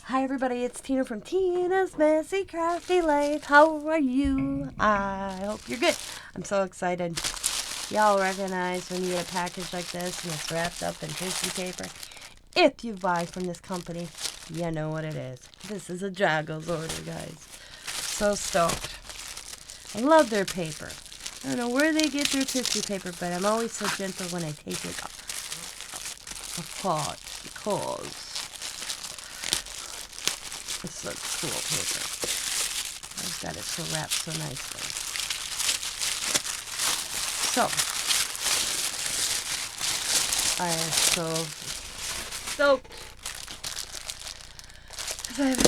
Hi everybody, it's Tina from Tina's Messy Crafty Life. How are you? I hope you're good. I'm so excited. Y'all recognize when you get a package like this and it's wrapped up in tissue paper? If you buy from this company, you know what it is. This is a Joggles Order, guys. So stoked. I love their paper. I don't know where they get their tissue paper, but I'm always so gentle when I take it apart because it's such cool paper. I've got it so wrapped so nicely. So, I am so stoked because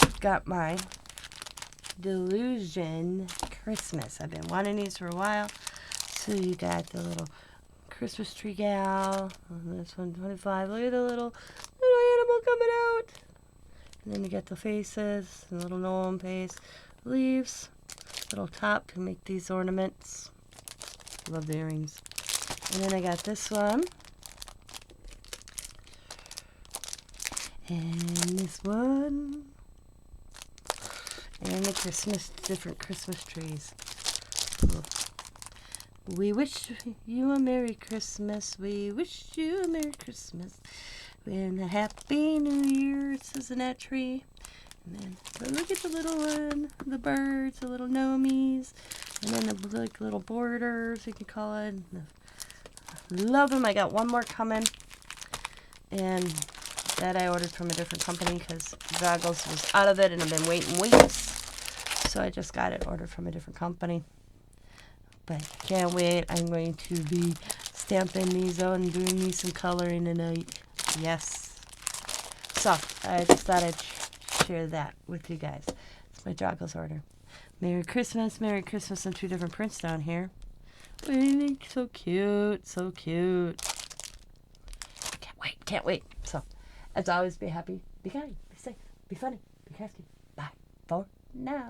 I've got my Delusion Christmas. I've been wanting these for a while. So you got the little Christmas tree gal. And this one, 25. Look at the little animal coming out. And then you got the faces, the little gnome face, leaves, little top to make these ornaments. Love the earrings. And then I got this one. And this one. And the different Christmas trees. We wish you a Merry Christmas. We wish you a Merry Christmas. And a Happy New Year, it says in that tree. And then look at the little one, the birds, the little gnomies. And then the like, little borders, you can call it. Love them. I got one more coming. And that I ordered from a different company because Joggles was out of it and I've been waiting weeks. So I just got it ordered from a different company. But can't wait. I'm going to be stamping these out and doing me some coloring tonight. Yes. So, I just thought I'd share that with you guys. It's my Joggles order. Merry Christmas, and 2 different prints down here. So cute, so cute. Can't wait. So, as always, be happy, be kind, be safe, be funny, be crafty. Bye for now.